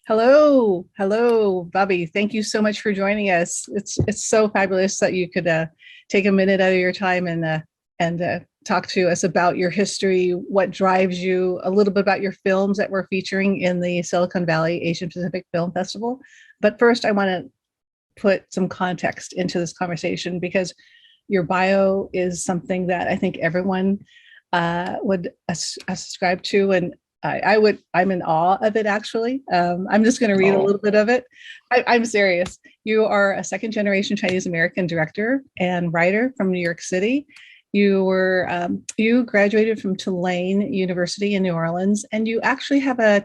Hello, Bobby. Thank you so much for joining us. It's so fabulous that you could take a minute out of your time and talk to us about your history, what drives you, a little bit about your films that we're featuring in the Silicon Valley Asian Pacific Film Festival. But first, I want to put some context into this conversation because your bio is something that I think everyone would subscribe to, and I'm in awe of it, actually. I'm just going to read a little bit of it. I'm serious. You are a second generation Chinese American director and writer from New York City. You graduated from Tulane University in New Orleans, and you actually have a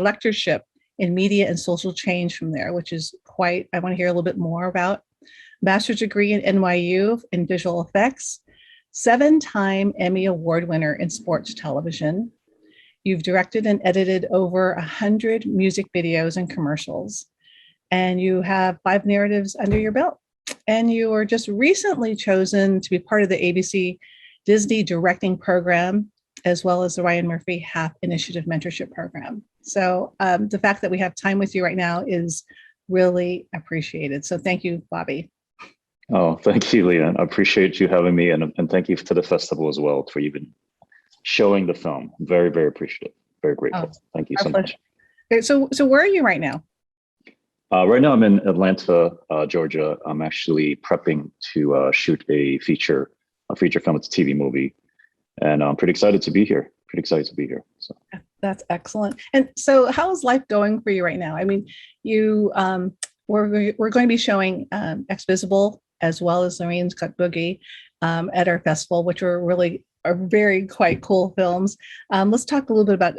lectureship in media and social change from there, which is quite, I want to hear a little bit more about. Master's degree in NYU in visual effects, 7-time Emmy Award winner in sports television. You've directed and edited over 100 music videos and commercials, and you have 5 narratives under your belt. And you were just recently chosen to be part of the ABC Disney Directing Program, as well as the Ryan Murphy Half Initiative Mentorship Program. So the fact that we have time with you right now is really appreciated. So thank you, Bobby. Oh, thank you, Leanne. I appreciate you having me, and thank you to the festival as well for even showing the film. Very, very appreciative. Very grateful. Thank you so much. Okay, so where are you right now? Right now I'm in Atlanta, Georgia. I'm actually prepping to shoot a feature film. It's a TV movie, and I'm pretty excited to be here. So that's excellent. And so how's life going for you right now? I mean, we're going to be showing xxvisible as well as Loreen's Cut Boogie at our festival, which are very quite cool films. Let's talk a little bit about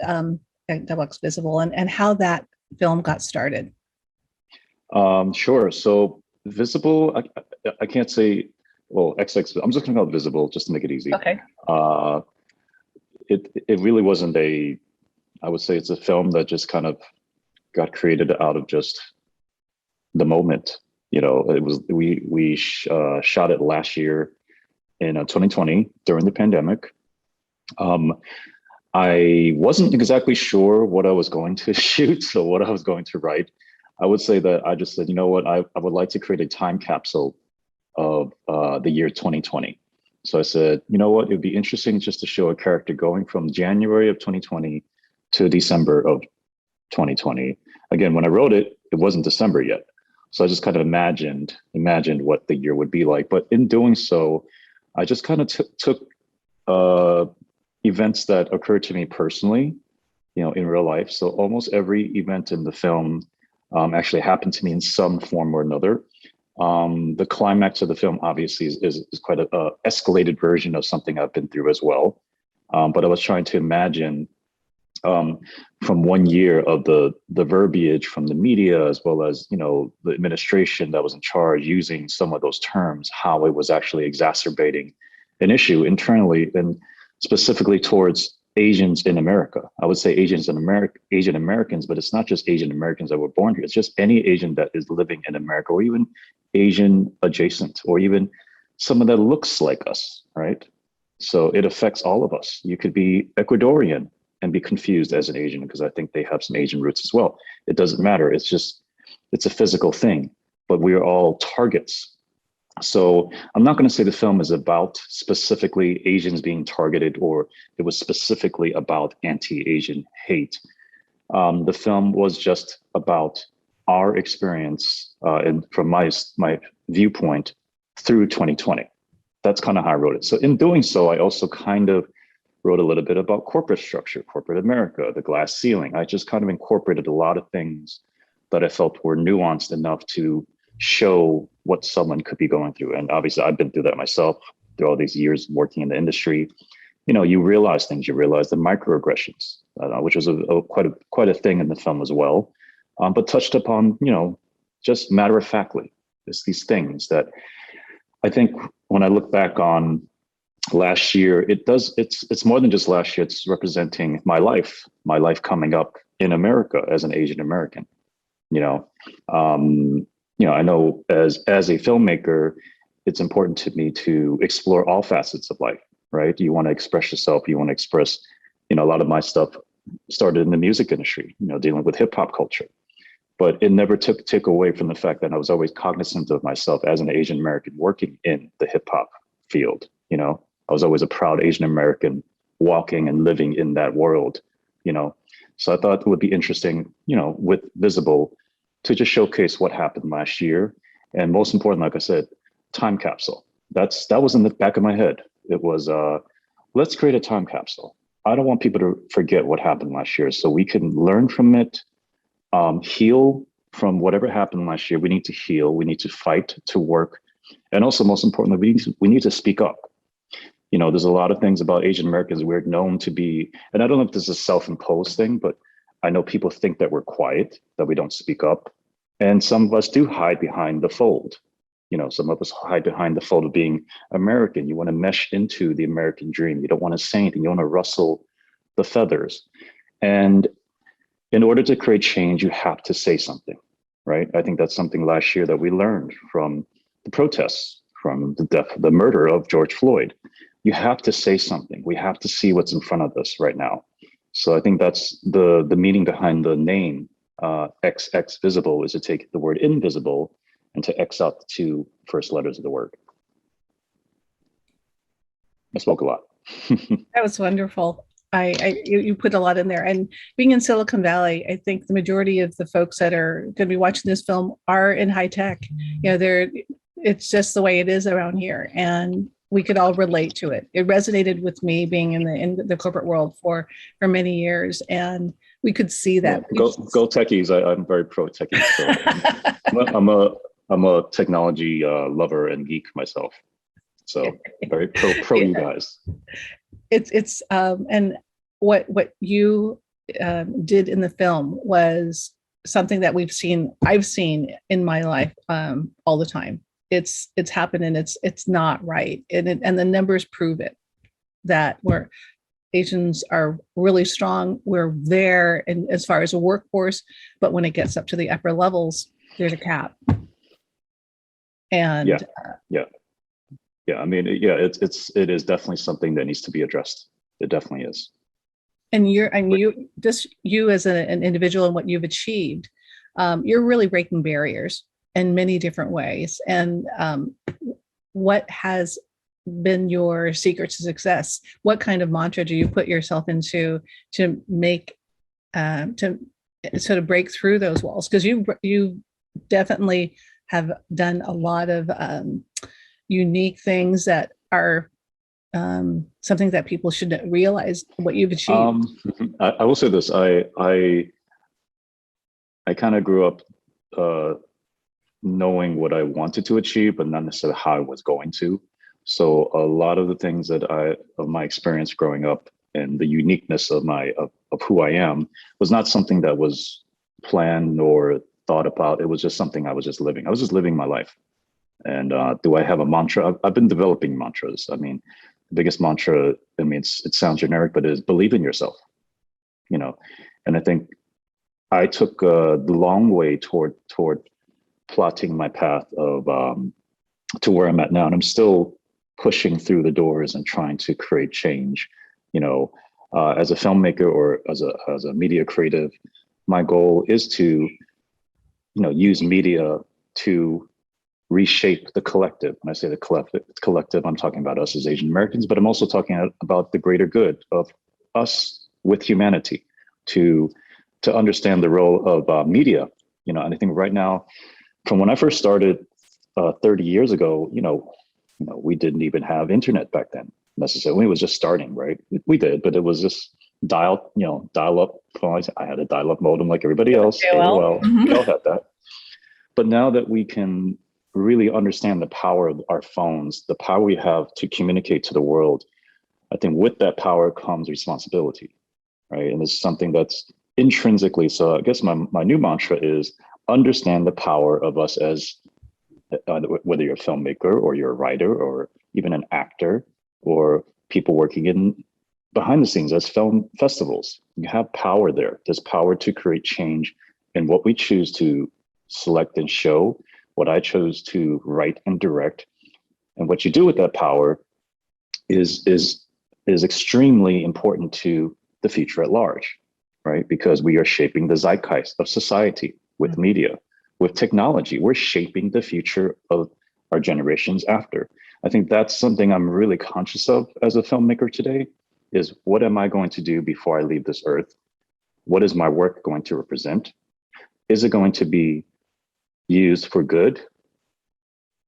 xxvisible and how that film got started. Sure. So Visible, I can't say, well, XX, I'm just going to call it Visible just to make it easy. Okay. It really wasn't I would say it's a film that just kind of got created out of just the moment. You know, it was, we shot it last year in 2020 during the pandemic. I wasn't exactly sure what I was going to shoot, so what I was going to write. I would say that I just said, you know what, I would like to create a time capsule of the year 2020. So I said, you know what, it'd be interesting just to show a character going from January of 2020 to December of 2020. Again, when I wrote it, it wasn't December yet. So I just kind of imagined what the year would be like. But in doing so, I just kind of took events that occurred to me personally, you know, in real life. So almost every event in the film actually happened to me in some form or another. The climax of the film obviously is quite a escalated version of something I've been through as well. But I was trying to imagine from 1 year of the verbiage from the media, as well as, you know, the administration that was in charge using some of those terms, how it was actually exacerbating an issue internally and specifically towards Asians in America. I would say Asian Americans, but it's not just Asian Americans that were born here. It's just any Asian that is living in America, or even Asian adjacent, or even someone that looks like us, right? So it affects all of us. You could be Ecuadorian and be confused as an Asian, because I think they have some Asian roots as well. It doesn't matter. It's a physical thing, but we are all targets. So I'm not going to say the film is about specifically Asians being targeted, or it was specifically about anti-Asian hate. The film was just about our experience and from my viewpoint through 2020. That's kind of how I wrote it. So in doing so, I also kind of wrote a little bit about corporate structure, corporate America, the glass ceiling. I just kind of incorporated a lot of things that I felt were nuanced enough to show what someone could be going through. And obviously I've been through that myself through all these years working in the industry. You know, you realize things, you realize the microaggressions, which was quite a thing in the film as well, but touched upon, you know, just matter of factly. It's these things that I think when I look back on last year, it's more than just last year. It's representing my life coming up in America as an Asian American. You know, I know as a filmmaker, it's important to me to explore all facets of life, right? You want to express yourself. You want to express, you know, a lot of my stuff started in the music industry, you know, dealing with hip hop culture. but it never took away from the fact that I was always cognizant of myself as an Asian American working in the hip hop field. You know, I was always a proud Asian American walking and living in that world, you know. So I thought it would be interesting, you know, with Visible to just showcase what happened last year. And most important, like I said, time capsule. That was in the back of my head. It was, let's create a time capsule. I don't want people to forget what happened last year, so we can learn from it, heal from whatever happened last year. We need to heal. We need to fight to work. And also, most importantly, we need to speak up. You know, there's a lot of things about Asian Americans we're known to be, and I don't know if this is a self-imposed thing, but I know people think that we're quiet, that we don't speak up. And some of us do hide behind the fold. You know, some of us hide behind the fold of being American. You want to mesh into the American dream. You don't want to say anything. You want to rustle the feathers. And in order to create change, you have to say something, right? I think that's something last year that we learned from the protests, from the death, the murder of George Floyd. You have to say something. We have to see what's in front of us right now. So I think that's the meaning behind the name xxvisible, is to take the word invisible and to X out the two first letters of the word. I spoke a lot. That was wonderful. You put a lot in there. And being in Silicon Valley, I think the majority of the folks that are going to be watching this film are in high tech. You know, it's just the way it is around here, and we could all relate to it. It resonated with me being in the corporate world for many years, and we could see that. Go techies! I'm very pro techies. So I'm a technology lover and geek myself. So very pro you guys. It's and what you did in the film was something that I've seen in my life all the time. It's happened, and it's not right, and the numbers prove it, that Asians are really strong. We're there, and as far as a workforce, but when it gets up to the upper levels, there's a cap. And I mean, it is definitely something that needs to be addressed. It definitely is. And you as an individual and what you've achieved, you're really breaking barriers in many different ways. And what has been your secret to success? What kind of mantra do you put yourself into to make to sort of break through those walls? Because you definitely have done a lot of unique things that are something that people should realize what you've achieved. I will say this: I kind of grew up knowing what I wanted to achieve, but not necessarily how I was going to. So a lot of the things that of my experience growing up and the uniqueness of who I am was not something that was planned or thought about. It was just something I was just living. I was just living my life. And do I have a mantra? I've been developing mantras. I mean, the biggest mantra, I mean, it sounds generic, but it is believe in yourself, you know? And I think I took the long way toward plotting my path of to where I'm at now. And I'm still pushing through the doors and trying to create change, you know, as a filmmaker or as a media creative. My goal is to, you know, use media to reshape the collective. When I say the collective, I'm talking about us as Asian Americans, but I'm also talking about the greater good of us with humanity, to understand the role of media. You know, and I think right now, from when I first started 30 years ago, you know, we didn't even have internet back then necessarily. It was just starting, right? We did, but it was just dial up. I had a dial-up modem like everybody else. AOL. We all had that. But now that we can really understand the power of our phones, the power we have to communicate to the world, I think with that power comes responsibility, right? And it's something that's intrinsically, so I guess my new mantra is understand the power of us as, whether you're a filmmaker or you're a writer or even an actor or people working in behind the scenes as film festivals. You have power there. There's power to create change in what we choose to select and show, what I chose to write and direct. And what you do with that power is extremely important to the future at large, right? Because we are shaping the zeitgeist of society. with media, with technology. We're shaping the future of our generations after. I think that's something I'm really conscious of as a filmmaker today, is what am I going to do before I leave this earth? What is my work going to represent? Is it going to be used for good?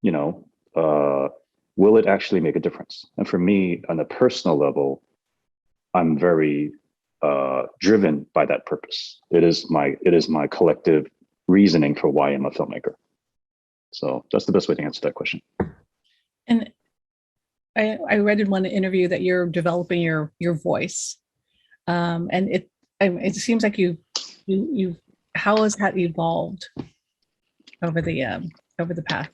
You know, will it actually make a difference? And for me, on a personal level, I'm very driven by that purpose. It is my collective reasoning for why I'm a filmmaker. So that's the best way to answer that question. And I read in one interview that you're developing your voice, and it seems like you how has that evolved over the past?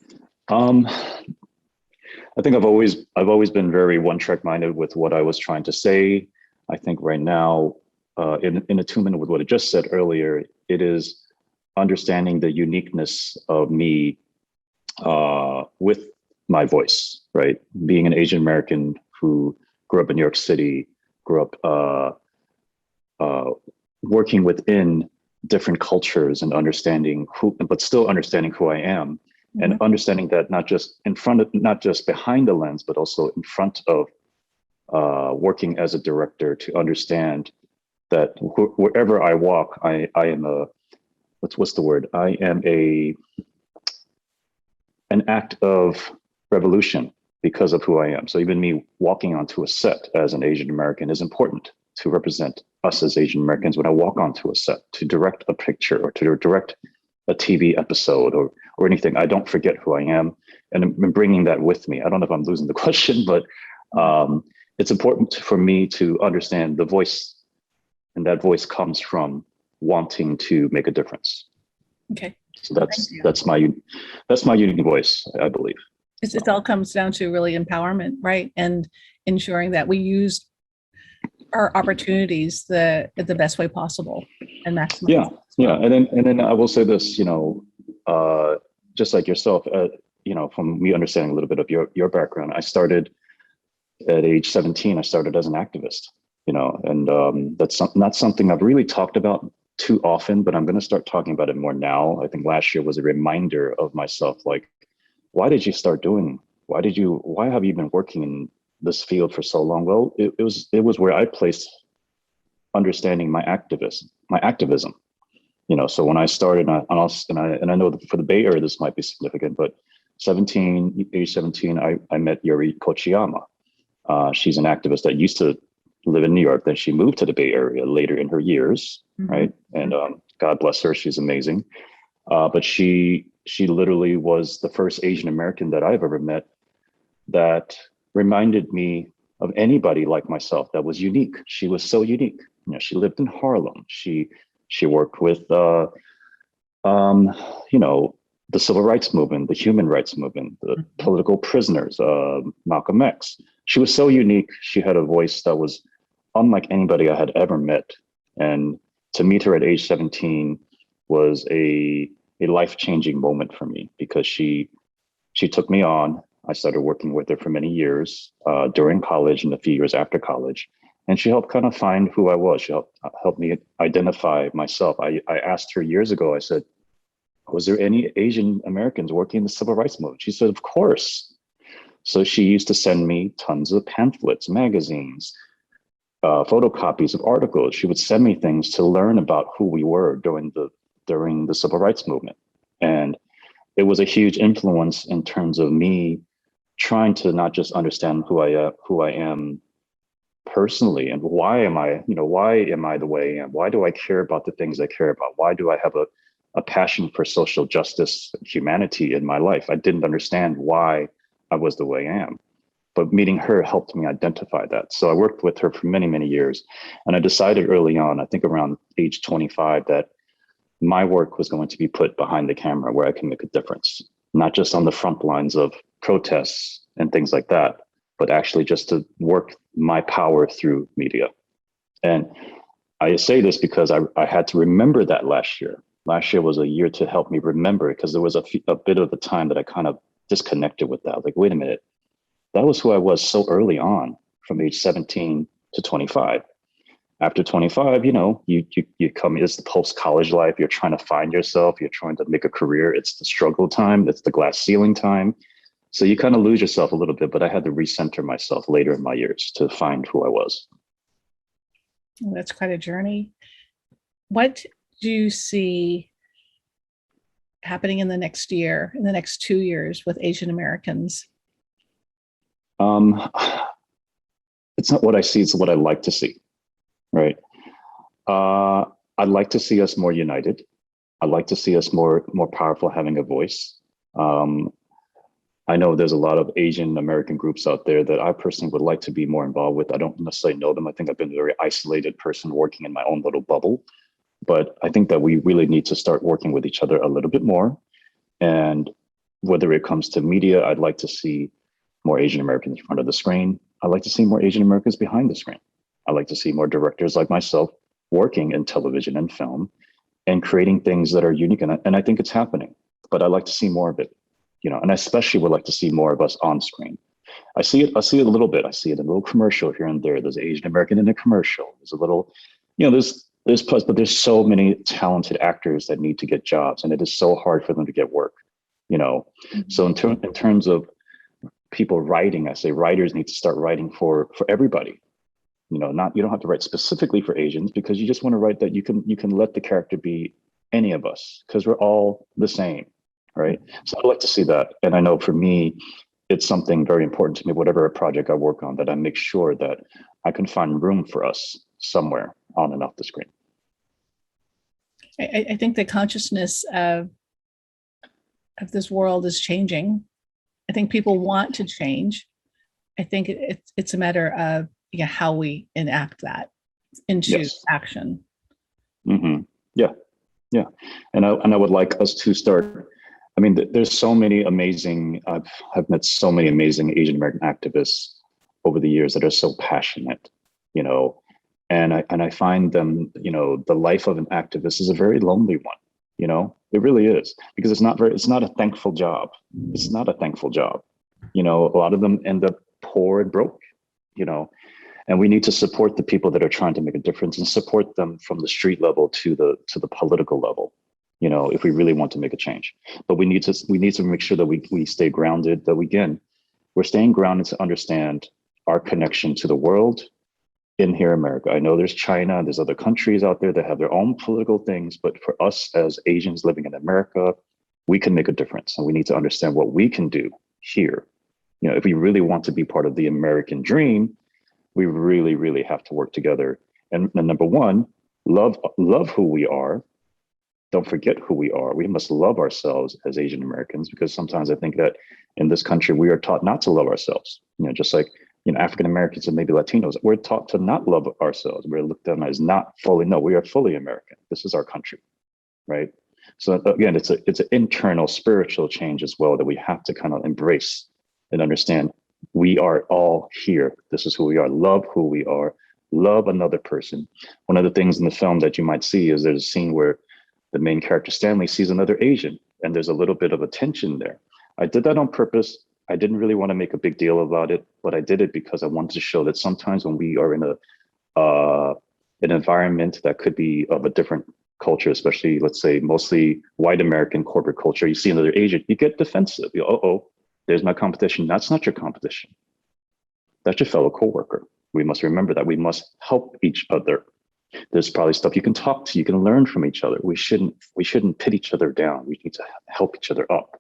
I think I've always been very one-track minded with what I was trying to say. I think right now, in attunement with what I just said earlier, it is understanding the uniqueness of me with my voice, right? Being an Asian American who grew up in New York City, grew up working within different cultures and understanding but still understanding who I am, and understanding that not just behind the lens, but also in front of working as a director, to understand that wherever I walk, I am a, what's the word? I am an act of revolution because of who I am. So even me walking onto a set as an Asian American is important to represent us as Asian Americans when I walk onto a set, to direct a picture or to direct a TV episode or anything. I don't forget who I am, and I'm bringing that with me. I don't know if I'm losing the question, but it's important for me to understand the voice, and that voice comes from wanting to make a difference. Okay. So that's my unique voice, I believe. It all comes down to really empowerment, right? And ensuring that we use our opportunities the best way possible and maximize. Yeah. And then I will say this, just like yourself, from me understanding a little bit of your background, I started at age 17. I started as an activist, and that's not something I've really talked about too often, but I'm going to start talking about it more now. I think last year was a reminder of myself, like, why did you start why have you been working in this field for so long? Well, it was where I placed understanding my activism. So when I started, and I know that for the Bay Area this might be significant, but age 17, I met Yuri Kochiyama. She's an activist that used to live in New York. Then she moved to the Bay Area later in her years, right? And God bless her, she's amazing. But she literally was the first Asian American that I've ever met that reminded me of anybody like myself that was unique. She was so unique. She lived in Harlem. She worked with the civil rights movement, the human rights movement, the political prisoners, Malcolm X. She was so unique. She had a voice that was unlike anybody I had ever met. And to meet her at age 17 was a life-changing moment for me, because she took me on. I started working with her for many years during college and a few years after college. And she helped kind of find who I was. She helped me identify myself. I asked her years ago, I said, was there any Asian Americans working in the civil rights movement? She said, of course. So she used to send me tons of pamphlets, magazines, photocopies of articles. She would send me things to learn about who we were during the civil rights movement. And it was a huge influence in terms of me trying to not just understand who I am personally, and why am I the way I am? Why do I care about the things I care about? Why do I have a passion for social justice and humanity in my life? I didn't understand why I was the way I am, but meeting her helped me identify that. So I worked with her for many, many years, and I decided early on, I think around age 25, that my work was going to be put behind the camera where I can make a difference, not just on the front lines of protests and things like that, but actually just to work my power through media. And I say this because I had to remember that last year. Last year was a year to help me remember, because there was a bit of the time that I kind of disconnected with that. Like, wait a minute, that was who I was so early on, from age 17 to 25. After 25, you come, it's the post-college life. You're trying to find yourself. You're trying to make a career. It's the struggle time. It's the glass ceiling time. So you kind of lose yourself a little bit, but I had to recenter myself later in my years to find who I was. Well, that's quite a journey. What do you see happening in the next year, in the next 2 years with Asian Americans? It's not what I see, it's what I like to see, right? I'd like to see us more united. I'd like to see us more powerful, having a voice. I know there's a lot of Asian American groups out there that I personally would like to be more involved with. I don't necessarily know them. I think I've been a very isolated person working in my own little bubble. But I think that we really need to start working with each other a little bit more. And whether it comes to media, I'd like to see more Asian Americans in front of the screen. I'd like to see more Asian Americans behind the screen. I'd like to see more directors like myself working in television and film and creating things that are unique. And I think it's happening, but I'd like to see more of it, and I especially would like to see more of us on screen. I see it a little bit. I see it in a little commercial here and there. There's an Asian American in a commercial. There's a little, there's plus, but there's so many talented actors that need to get jobs, and it is so hard for them to get work, Mm-hmm. So in terms of people writing, I say writers need to start writing for everybody. You don't have to write specifically for Asians, because you just want to write that you can let the character be any of us, because we're all the same, right? So I'd like to see that. And I know for me, it's something very important to me, whatever project I work on, that I make sure that I can find room for us somewhere on and off the screen. I think the consciousness of this world is changing. I think people want to change. I think it's a matter of how we enact that into action. Mm-hmm. Yeah. And I would like us to start. I mean, there's so many amazing. I've met so many amazing Asian American activists over the years that are so passionate, and I find them, the life of an activist is a very lonely one. It really is, because it's not a thankful job. It's not a thankful job. A lot of them end up poor and broke, and we need to support the people that are trying to make a difference, and support them from the street level to the political level, if we really want to make a change. But we need to make sure that we stay grounded, that we're staying grounded to understand our connection to the world in here in America. I know there's China, there's other countries out there that have their own political things, but for us as Asians living in America, we can make a difference, and we need to understand what we can do here. If we really want to be part of the American dream, we really, really have to work together. And number one, love who we are. Don't forget who we are. We must love ourselves as Asian Americans, because sometimes I think that in this country, we are taught not to love ourselves. Just like, African Americans and maybe Latinos, we're taught to not love ourselves. We're looked at as not fully, no, we are fully American. This is our country, right? So again, it's an internal spiritual change as well that we have to kind of embrace and understand. We are all here. This is who we are. Love who we are. Love another person. One of the things in the film that you might see is there's a scene where the main character, Stanley, sees another Asian, and there's a little bit of a tension there. I did that on purpose. I didn't really want to make a big deal about it, but I did it because I wanted to show that sometimes when we are in an environment that could be of a different culture, especially, let's say, mostly white American corporate culture, you see another Asian, you get defensive. There's my competition. That's not your competition. That's your fellow coworker. We must remember that we must help each other. There's probably stuff you can talk to, you can learn from each other. We shouldn't pit each other down. We need to help each other up.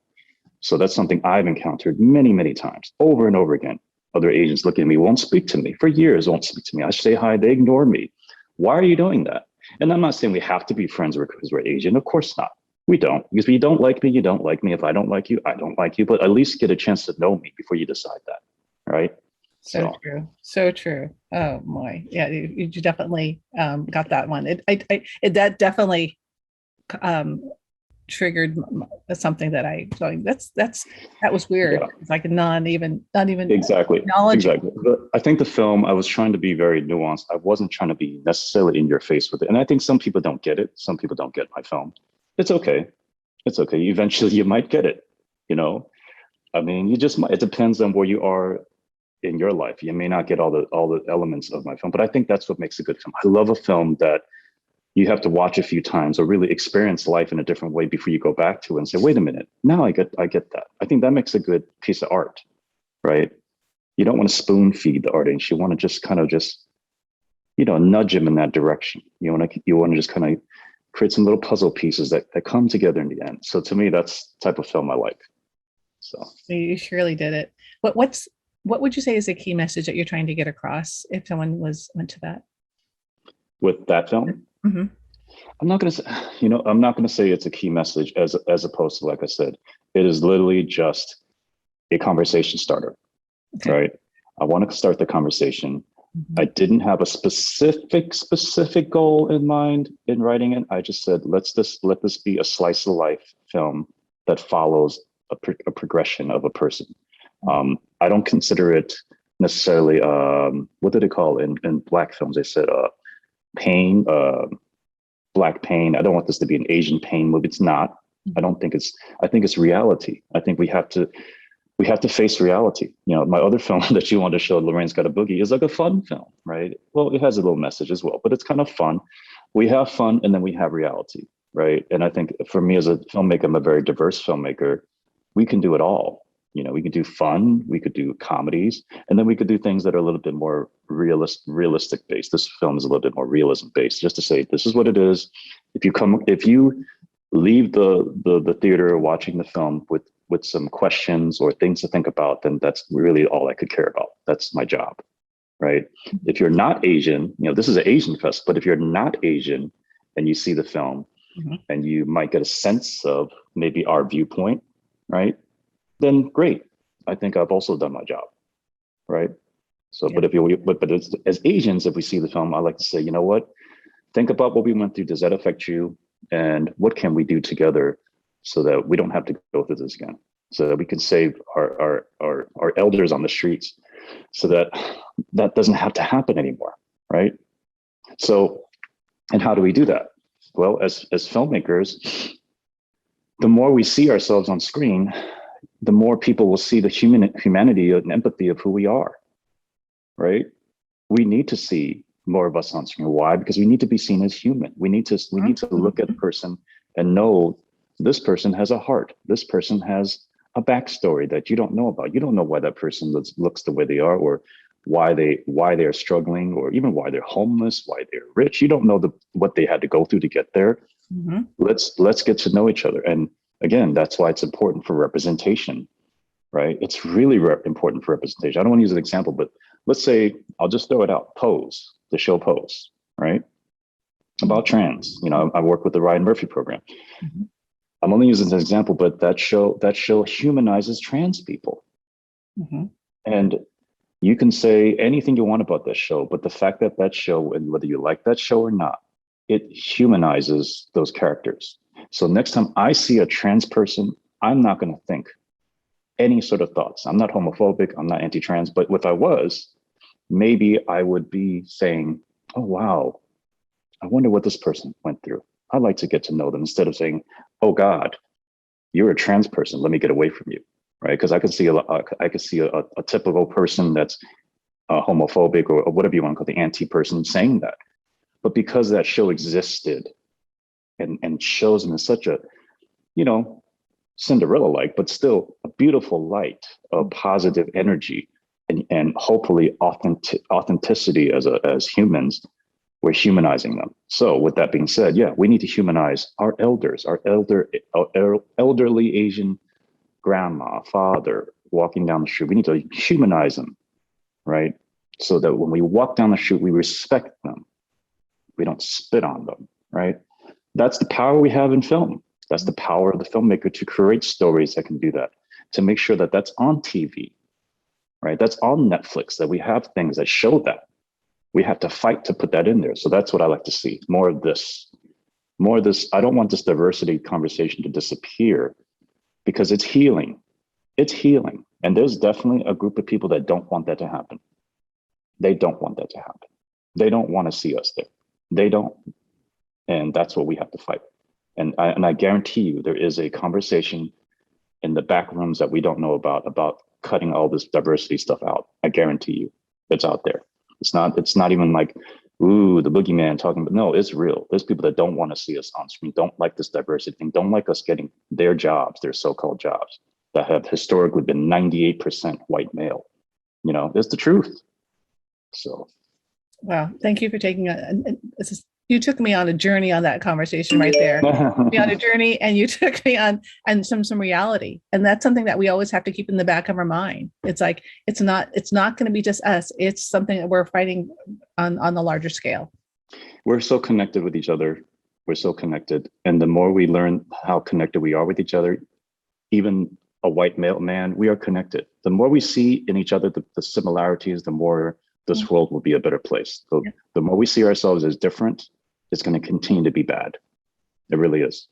So that's something I've encountered many, many times, over and over again. Other Asians look at me, won't speak to me for years, won't speak to me. I say hi, they ignore me. Why are you doing that? And I'm not saying we have to be friends because we're Asian. Of course not. We don't. Because if you don't like me, you don't like me. If I don't like you, I don't like you. But at least get a chance to know me before you decide that, right? So true. So true. Oh my, yeah, you definitely got that one. That definitely triggered something that that was weird. Yeah. It's like not even exactly. But I think the film, I was trying to be very nuanced. I wasn't trying to be necessarily in your face with it. And I think some people don't get it. Some people don't get my film. It's okay. It's okay. Eventually you might get it, I mean, you just might. It depends on where you are in your life. You may not get all the elements of my film, but I think that's what makes a good film. I love a film that you have to watch a few times or really experience life in a different way before you go back to it and say, wait a minute, now I get that. I think that makes a good piece of art, right? You don't want to spoon feed the artist. You want to just kind of nudge him in that direction. You want to just kind of create some little puzzle pieces that come together in the end. So to me, that's the type of film I like. So You surely did it. What would you say is a key message that you're trying to get across if someone went to that? with that film, Mm-hmm. I'm not going to say, I'm not going to say it's a key message as opposed to, like I said, it is literally just a conversation starter, Okay. right? I want to start the conversation. Mm-hmm. I didn't have a specific goal in mind in writing it. I just said, let this be a slice of life film that follows a progression of a person. I don't consider it necessarily, what do they call in Black films? They said pain, Black pain. I don't want this to be an Asian pain movie. It's not. I think it's reality. I think we have to face reality. My other film that you wanted to show, Loreen's Got a Boogie, is like a fun film, right? Well, it has a little message as well, but it's kind of fun. We have fun and then we have reality, right? And I think for me as a filmmaker, I'm a very diverse filmmaker. We can do it all. We could do fun, we could do comedies, and then we could do things that are a little bit more realistic based. This film is a little bit more realism based, just to say, this is what it is. If you leave the theater watching the film with some questions or things to think about, then that's really all I could care about. That's my job, right? If you're not Asian, this is an Asian fest, but if you're not Asian and you see the film, Mm-hmm. and you might get a sense of maybe our viewpoint, right? Then great. I think I've also done my job, right? So, Yeah. but as Asians, if we see the film, I like to say, you know what? Think about what we went through. Does that affect you? And what can we do together so that we don't have to go through this again? So that we can save our elders on the streets, so that doesn't have to happen anymore, right? So, and how do we do that? Well, as filmmakers, the more we see ourselves on screen, the more people will see the humanity and empathy of who we are, right? We need to see more of us on screen. Why? Because we need to be seen as human. We need to look at a person and know this person has a heart. This person has a backstory that you don't know about. You don't know why that person looks the way they are, or why they are struggling, or even why they're homeless, why they're rich. You don't know what they had to go through to get there. Mm-hmm. Let's get to know each other. And again, that's why it's important for representation, right? It's really important for representation. I don't want to use an example, but let's say, I'll just throw it out, Pose, the show Pose, right? About trans. I work with the Ryan Murphy program. Mm-hmm. I'm only using this example, but that show humanizes trans people. Mm-hmm. And you can say anything you want about that show, but the fact that show, and whether you like that show or not, it humanizes those characters. So next time I see a trans person, I'm not going to think any sort of thoughts. I'm not homophobic, I'm not anti-trans, but if I was, maybe I would be saying, oh, wow, I wonder what this person went through. I'd like to get to know them, instead of saying, oh God, you're a trans person, let me get away from you, right? Because I could see a typical person that's homophobic or whatever you want to call the anti-person saying that. But because that show existed and shows them in such a, Cinderella-like, but still a beautiful light of positive energy and hopefully authenticity as humans, we're humanizing them. So with that being said, yeah, we need to humanize our elders, our elderly Asian grandma, father walking down the street. We need to humanize them, right? So that when we walk down the street, we respect them. We don't spit on them, right? That's the power we have in film. That's the power of the filmmaker, to create stories that can do that, to make sure that that's on TV, right? That's on Netflix, that we have things that show that. We have to fight to put that in there. So that's what I like to see, more of this. I don't want this diversity conversation to disappear, because it's healing. It's healing. And there's definitely a group of people that don't want that to happen. They don't want that to happen. They don't want to see us there. They don't. And that's what we have to fight. And I guarantee you there is a conversation in the back rooms that we don't know about cutting all this diversity stuff out. I guarantee you, it's out there. It's not even like, ooh, the boogeyman talking, but no, it's real. There's people that don't want to see us on screen, don't like this diversity thing, don't like us getting their jobs, their so-called jobs that have historically been 98% white male. You know, it's the truth. So. Wow. Thank you for taking you took me on a journey on that conversation right there. Me on a journey, and you took me on and some reality. And that's something that we always have to keep in the back of our mind. It's like, it's not going to be just us. It's something that we're fighting on the larger scale. We're so connected with each other. We're so connected. And the more we learn how connected we are with each other, even a white male man, we are connected. The more we see in each other, the similarities, the more this world will be a better place. So the more we see ourselves as different, it's going to continue to be bad. It really is.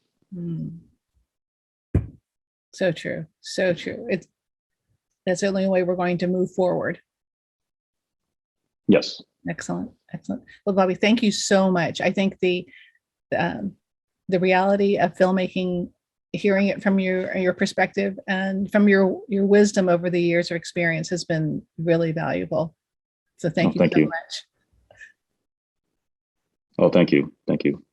So true. So true. That's the only way we're going to move forward. Yes. Excellent. Excellent. Well, Bobby, thank you so much. I think the reality of filmmaking, hearing it from your perspective and from your wisdom over the years of experience has been really valuable. So thank you so much. Oh, thank you. Thank you.